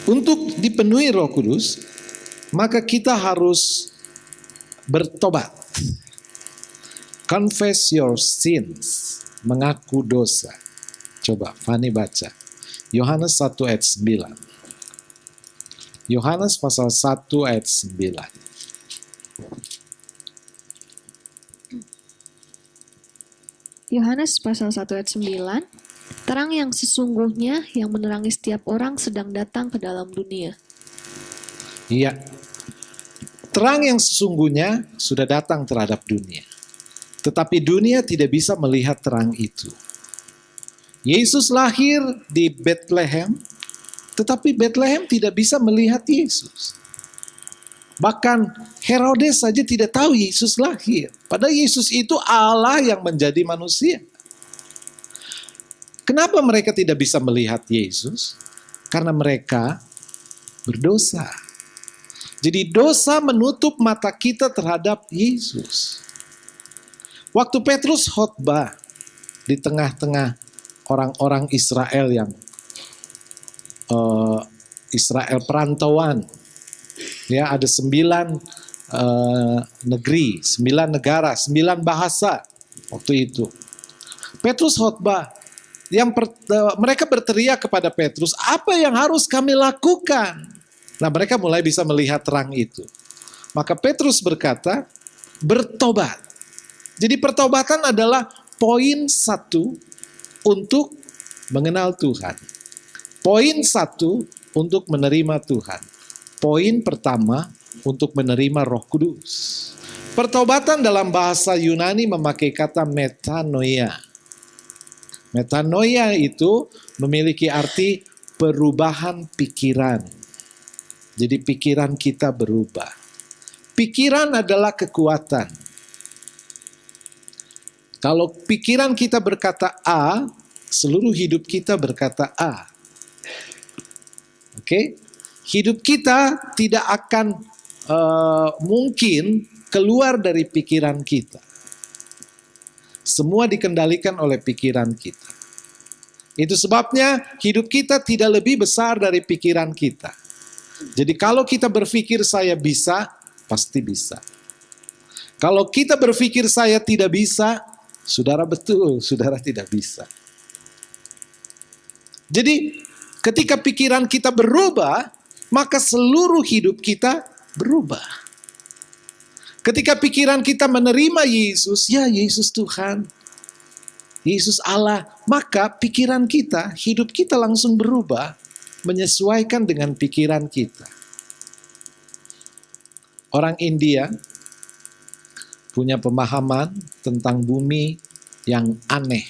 Untuk dipenuhi Roh Kudus, maka kita harus bertobat. Confess your sins, mengaku dosa. Coba Fani baca. Yohanes 1 ayat 9. Yohanes pasal 1 ayat 9. Yohanes pasal 1 ayat 9. Terang yang sesungguhnya yang menerangi setiap orang sedang datang ke dalam dunia. Iya. Terang yang sesungguhnya sudah datang terhadap dunia. Tetapi dunia tidak bisa melihat terang itu. Yesus lahir di Bethlehem, tetapi Bethlehem tidak bisa melihat Yesus. Bahkan Herodes saja tidak tahu Yesus lahir. Padahal Yesus itu Allah yang menjadi manusia. Kenapa mereka tidak bisa melihat Yesus? Karena mereka berdosa. Jadi dosa menutup mata kita terhadap Yesus. Waktu Petrus khotbah di tengah-tengah orang-orang Israel yang Israel perantauan, ya ada 9 negeri, 9 negara, 9 bahasa waktu itu. Petrus khotbah, mereka berteriak kepada Petrus, apa yang harus kami lakukan? Nah, mereka mulai bisa melihat terang itu. Maka Petrus berkata, bertobat. Jadi pertobatan adalah poin 1 untuk mengenal Tuhan. Poin 1 untuk menerima Tuhan. Poin pertama untuk menerima Roh Kudus. Pertobatan dalam bahasa Yunani memakai kata metanoia. Metanoia itu memiliki arti perubahan pikiran. Jadi pikiran kita berubah. Pikiran adalah kekuatan. Kalau pikiran kita berkata A, seluruh hidup kita berkata A. Oke? Hidup kita tidak akan mungkin keluar dari pikiran kita. Semua dikendalikan oleh pikiran kita. Itu sebabnya hidup kita tidak lebih besar dari pikiran kita. Jadi kalau kita berpikir saya bisa, pasti bisa. Kalau kita berpikir saya tidak bisa, saudara betul, saudara tidak bisa. Jadi ketika pikiran kita berubah, maka seluruh hidup kita berubah. Ketika pikiran kita menerima Yesus, ya Yesus Tuhan, Yesus Allah, maka pikiran kita, hidup kita langsung berubah, menyesuaikan dengan pikiran kita. Orang India punya pemahaman tentang bumi yang aneh.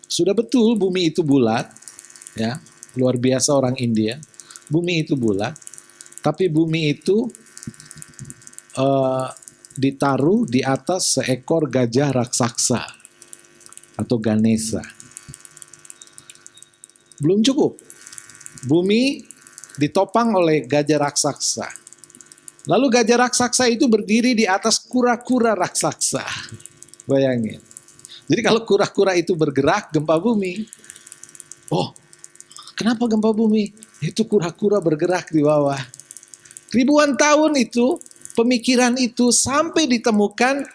Sudah betul bumi itu bulat, ya, luar biasa orang India. Bumi itu bulat, tapi bumi itu ditaruh di atas seekor gajah raksasa atau Ganesha. Belum cukup. Bumi ditopang oleh gajah raksasa. Lalu gajah raksasa itu berdiri di atas kura-kura raksasa. Bayangin. Jadi kalau kura-kura itu bergerak, gempa bumi. Oh, kenapa gempa bumi? Itu kura-kura bergerak di bawah. Ribuan tahun itu, pemikiran itu sampai ditemukan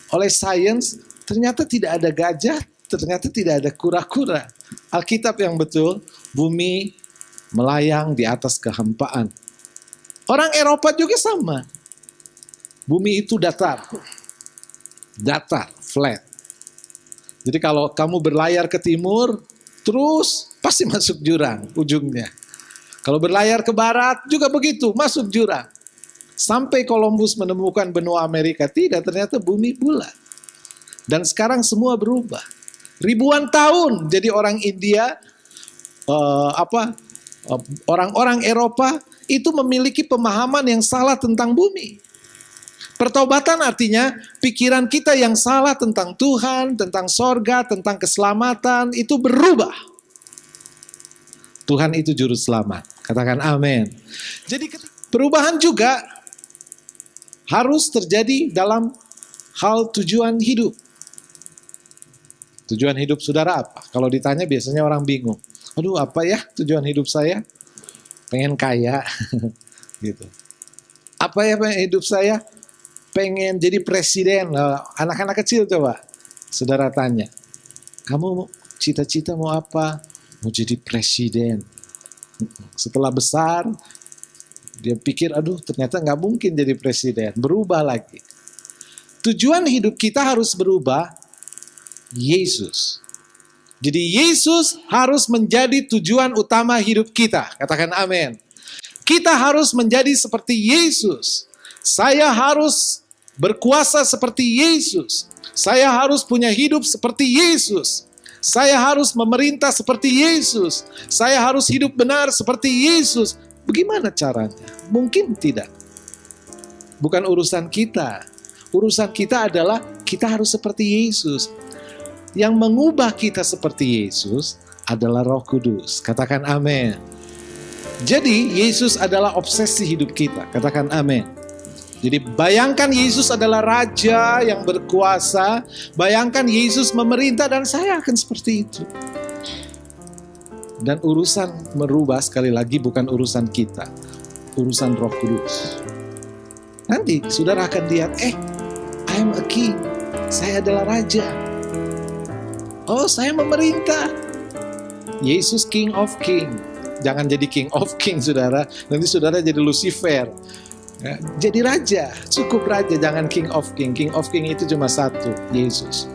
oleh sains, ternyata tidak ada gajah, ternyata tidak ada kura-kura. Alkitab yang betul, bumi melayang di atas kehampaan. Orang Eropa juga sama. Bumi itu datar, flat. Jadi kalau kamu berlayar ke timur, terus pasti masuk jurang ujungnya. Kalau berlayar ke barat juga begitu, masuk jurang. Sampai Columbus menemukan benua Amerika, tidak, ternyata bumi bulat. Dan sekarang semua berubah. Ribuan tahun jadi orang India, orang-orang Eropa itu memiliki pemahaman yang salah tentang bumi. Pertobatan artinya pikiran kita yang salah tentang Tuhan, tentang sorga, tentang keselamatan itu berubah. Tuhan itu juru selamat. Katakan amin. Jadi perubahan juga harus terjadi dalam hal tujuan hidup. Tujuan hidup saudara apa? Kalau ditanya biasanya orang bingung. Aduh, apa ya tujuan hidup saya? pengen kaya, gitu. Apa ya pengen hidup saya? Pengen jadi presiden. Anak-anak kecil coba, saudara tanya, kamu cita-cita mau apa? Mau jadi presiden. Setelah besar, dia pikir, aduh ternyata nggak mungkin jadi presiden. Berubah lagi. Tujuan hidup kita harus berubah, Yesus. Jadi Yesus harus menjadi tujuan utama hidup kita. Katakan amin. Kita harus menjadi seperti Yesus. Saya harus berkuasa seperti Yesus. Saya harus punya hidup seperti Yesus. Saya harus memerintah seperti Yesus. Saya harus hidup benar seperti Yesus. Bagaimana caranya? Mungkin tidak. Bukan urusan kita. Urusan kita adalah kita harus seperti Yesus. Yang mengubah kita seperti Yesus adalah Roh Kudus. Katakan amin. Jadi Yesus adalah obsesi hidup kita. Katakan amin. Jadi bayangkan Yesus adalah Raja yang berkuasa. Bayangkan Yesus memerintah dan saya akan seperti itu. Dan urusan merubah sekali lagi bukan urusan kita. Urusan Roh Kudus. Nanti saudara akan lihat, I am a king. Saya adalah Raja. Oh, saya memerintah. Yesus King of King. Jangan jadi King of King, saudara. Nanti saudara jadi Lucifer. Ya, jadi raja, cukup raja, jangan King of King. King of King itu cuma satu, Yesus.